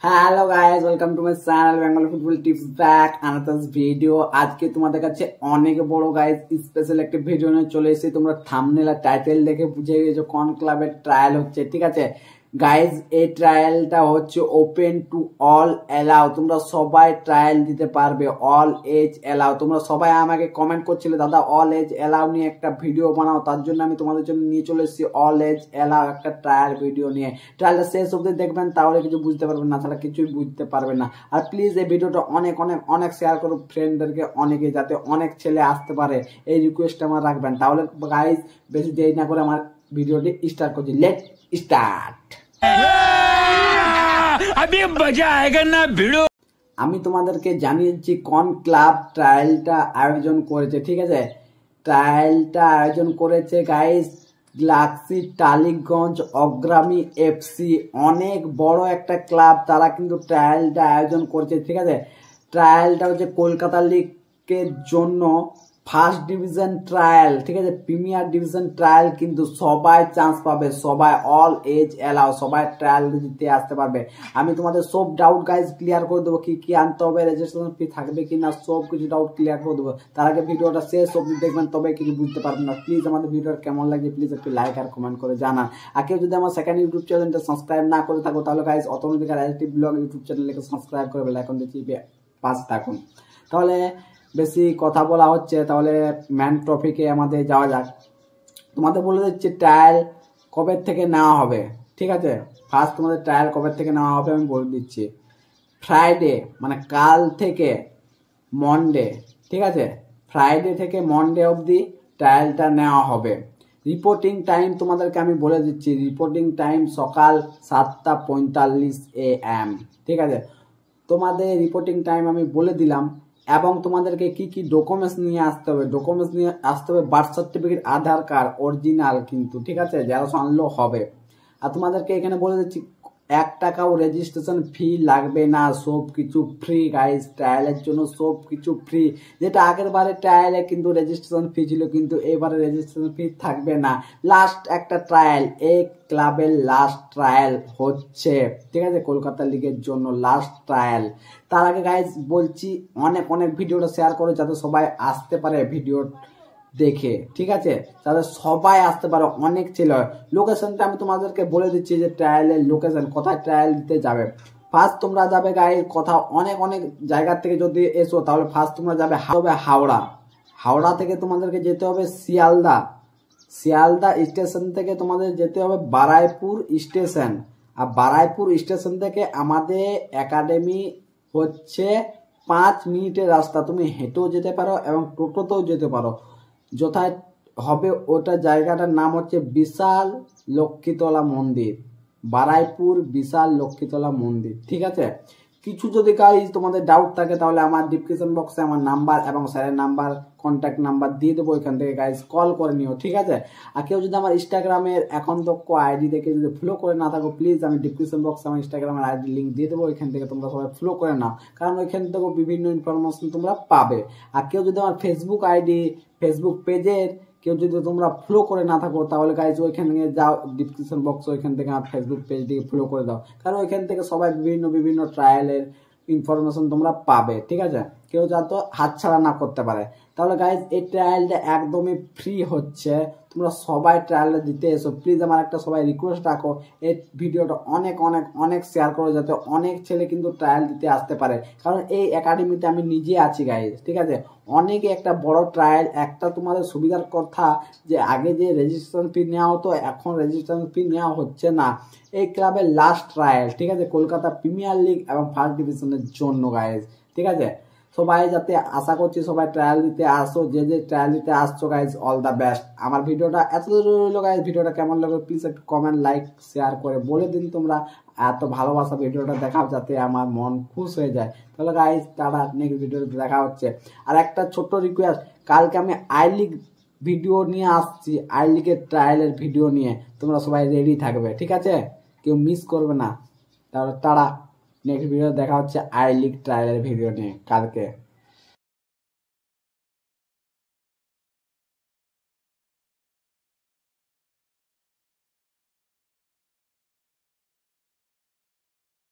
Hello guys, welcome to my channel Bengal football tips back another video. আজকে তোমাদের কাছে অনেক বড় গাইস স্পেশাল একটা ভিডিও নিয়ে চলে এসেছি। তোমরা থাম্বনেল আর টাইটেল দেখে বুঝে গেছো কোন ক্লাবের ট্রায়াল হচ্ছে। ঠিক আছে গাইজ, এই ট্রায়ালটা হচ্ছে ওপেন টু অল এলাও। তোমরা সবাই ট্রায়াল দিতে পারবে, অল এজ এলাও। তোমরা সবাই আমাকে কমেন্ট করছিলে দাদা অল এজ এলাও নিয়ে একটা ভিডিও বানাও, তার জন্য আমি তোমাদের জন্য নিয়ে চলে এসেছি অল এজ এলাও একটা ট্রায়াল ভিডিও নিয়ে। ট্রায়ালটা শেষ অবধি দেখবেন, তাহলে কিছু বুঝতে পারবেন না, তাহলে কিছুই বুঝতে পারবেন না। আর প্লিজ এই ভিডিওটা অনেক অনেক অনেক শেয়ার করো ফ্রেন্ডদেরকে, অনেকে, যাতে অনেক ছেলে আসতে পারে। এই রিকোয়েস্ট আমার রাখবেন। তাহলে গাইজ বেশি দেরি না করে আমার ভিডিওটি স্টার্ট করছি। Let start. আমি তোমাদেরকে জানিয়েছি কোন ক্লাব ট্রায়ালটা আয়োজন করেছে। ঠিক আছে, ট্রায়ালটা আয়োজন করেছে গাইস গ্যালাক্সি টালিগঞ্জ অগ্রামী এফসি। অনেক বড় একটা ক্লাব, তারা কিন্তু ট্রায়ালটা আয়োজন করেছে। ঠিক আছে, ট্রায়ালটা হচ্ছে কলকাতা লিগের জন্য ফার্স্ট ডিভিশন ট্রায়াল। ঠিক আছে, প্রিমিয়ার ডিভিশন ট্রায়াল, কিন্তু সবাই চান্স পাবে, সবাই অল এজ এলাও, সবাই ট্রায়াল দিতে আসতে পারবে। আমি তোমাদের সব ডাউট গাইজ ক্লিয়ার করে দেবো, কি কি আনতে হবে, রেজিস্ট্রেশন ফি থাকবে কি না, সব কিছু ডাউট ক্লিয়ার করে দেবো। তার আগে ভিডিওটা শেষ অবধি দেখবেন, তবে কিছু বুঝতে পারবেন না। প্লিজ আমাদের ভিডিওটা কেমন লাগে প্লিজ একটু লাইক আর কমেন্ট করে জানান। আর কেউ যদি আমার সেকেন্ড ইউটিউব চ্যানেলটা সাবস্ক্রাইব না করে থাকো, তাহলে গাইজ অটোমেটিক রাজনীতি ব্লগ ইউটিউব চ্যানেলকে সাবস্ক্রাইব করে বেল আইকনটা চিপে পাশে থাকুন। তাহলে বেশি কথা বলা হচ্ছে, তাহলে ম্যান টপিকে আমাদের যাওয়া যাক। তোমাদের বলে দিচ্ছি ট্রায়াল কবে থেকে নেওয়া হবে। ঠিক আছে, ফার্স্ট তোমাদের ট্রায়াল কবে থেকে নেওয়া হবে আমি বলে দিচ্ছি। ফ্রাইডে মানে কাল থেকে মন্ডে। ঠিক আছে, ফ্রাইডে থেকে মন্ডে অবধি ট্রায়ালটা নেওয়া হবে। রিপোর্টিং টাইম তোমাদেরকে আমি বলে দিচ্ছি, রিপোর্টিং টাইম সকাল 7:45 AM। ঠিক আছে, তোমাদের রিপোর্টিং টাইম আমি বলে দিলাম। এবং তোমাদেরকে কি কি ডকুমেন্টস নিয়ে আসতে হবে, ডকুমেন্টস নিয়ে আসতে হবে বার্থ সার্টিফিকেট, আধার কার্ড অরিজিনাল কিন্তু। ঠিক আছে, জেরক্স আনলেও হবে। আর তোমাদেরকে এখানে বলে দিচ্ছি 1 টাকাও রেজিস্ট্রেশন ফি লাগবে না, সব কিছু ফ্রি গাইস। ট্রায়ালের জন্য সব কিছু ফ্রি। যেটা আগের বারে ট্রায়ালে কিন্তু রেজিস্ট্রেশন ফি ছিল, কিন্তু এবারে রেজিস্ট্রেশন ফি থাকবে না। লাস্ট একটা ট্রায়াল, এই ক্লাবের লাস্ট ট্রায়াল হচ্ছে। ঠিক আছে, কলকাতা লিগের জন্য লাস্ট ট্রায়াল। তার আগে গাইস বলছি অনেক অনেক ভিডিওটা শেয়ার করে, যাতে সবাই আসতে পারে ভিডিও দেখে। ঠিক আছে, তাহলে সবাই আসতে পারো, অনেক ছেলে। লোকেশনটা আমি তোমাদেরকে বলে দিচ্ছি যে ট্রায়ালের লোকেশন, কোথায় ট্রায়াল দিতে যাবে। ফার্স্ট তোমরা যাবে গাইস, কোথাও অনেক অনেক জায়গা থেকে যদি এসো, তাহলে ফার্স্ট তোমরা যাবে হাওড়া। হাওড়া থেকে তোমাদেরকে যেতে হবে শিয়ালদা। শিয়ালদা স্টেশন থেকে তোমাদের যেতে হবে বারাইপুর স্টেশন। আর বারাইপুর স্টেশন থেকে আমাদের একাডেমি হচ্ছে 5 মিনিটের রাস্তা। তুমি হেঁটেও যেতে পারো এবং টোটোতেও যেতে পারো। যথায় হবে ওটা জায়গাটার নাম হচ্ছে বিশাল লক্ষ্মীতলা মন্দির, বারাইপুর বিশাল লক্ষ্মীতলা মন্দির। ঠিক আছে, কিছু যদি গাইজ তোমাদের ডাউট থাকে, তাহলে আমার ডিসক্রিপশন বক্সে আমার নাম্বার এবং স্যারের নাম্বার, কন্ট্যাক্ট নাম্বার দিয়ে দেবো, এখান থেকে গাইজ কল করে নিও। ঠিক আছে, আর কেউ যদি আমার ইনস্টাগ্রামের এখন দক্ষ আইডি দেখে যদি ফলো করে না থাকো, প্লিজ আমি ডিসক্রিপশন বক্সে আমার ইনস্টাগ্রামের আইডি লিঙ্ক দিয়ে দেবো, এখান থেকে তোমরা সবাই ফলো করে নাও, কারণ ওইখান থেকে বিভিন্ন ইনফরমেশন তোমরা পাবে। আর কেউ যদি আমার ফেসবুক আইডি, ফেসবুক পেজের কেউ যদি তোমরা ফলো করে না থাকো, তাহলে গাইজ ওইখান থেকে যাও ডিসক্রিপশন বক্স, ওইখান থেকে আমার ফেসবুক পেজ থেকে ফলো করে দাও, কারণ ওইখান থেকে সবাই বিভিন্ন বিভিন্ন ট্রায়ালের ইনফরমেশন তোমরা পাবে। ঠিক আছে, কেউ যাতে হাতছাড়া না করতে পারে। তাহলে গাইজ এই ট্রায়ালটা একদমই ফ্রি হচ্ছে, তোমরা সবাই ট্রায়ালটা দিতে এসো। প্লিজ আমার একটা সবাই রিকোয়েস্ট রাখো, এই ভিডিওটা অনেক অনেক অনেক শেয়ার করো, যাতে অনেক ছেলে কিন্তু ট্রায়াল দিতে আসতে পারে, কারণ এই একাডেমিতে আমি নিজে আছি গাইজ। ঠিক আছে, অনেকে একটা বড় ট্রায়াল। একটা তোমাদের সুবিধার কথা যে আগে যে রেজিস্ট্রেশন ফি নেওয়া হতো, এখন রেজিস্ট্রেশন ফি নেওয়া হচ্ছে না। এই ক্লাবের লাস্ট ট্রায়াল। ঠিক আছে, কলকাতা প্রিমিয়ার লিগ এবং ফার্স্ট ডিভিশনের জন্য গাইজ। ঠিক আছে, সবাই যাতে আশা করছি সবাই ট্রায়াল দিতে আসো, যে যে ট্রায়াল দিতে আসছো গাইজ অল দ্য বেস্ট। আমার ভিডিওটা এত রইলো গাইজ, ভিডিওটা কেমন লাগলো প্লিজ একটু কমেন্ট, লাইক, শেয়ার করে বলে দিন তোমরা। এত ভালোবাসা ভিডিওটা দেখাও, যাতে আমার মন খুশ হয়ে যায়। তাহলে গাইজ তারা নেক্সট ভিডিওতে দেখা হচ্ছে। আর একটা ছোট্ট রিকোয়েস্ট, কালকে আমি আই লিগ ভিডিও নিয়ে আসছি, আই লিগের ট্রায়ালের ভিডিও নিয়ে, তোমরা সবাই রেডি থাকবে। ঠিক আছে, কেউ মিস করবে না। তাহলে তারা নেক্সট ভিডিও দেখা হচ্ছে আই লিগ ট্রায়ালের ভিডিও নিয়ে কালকে।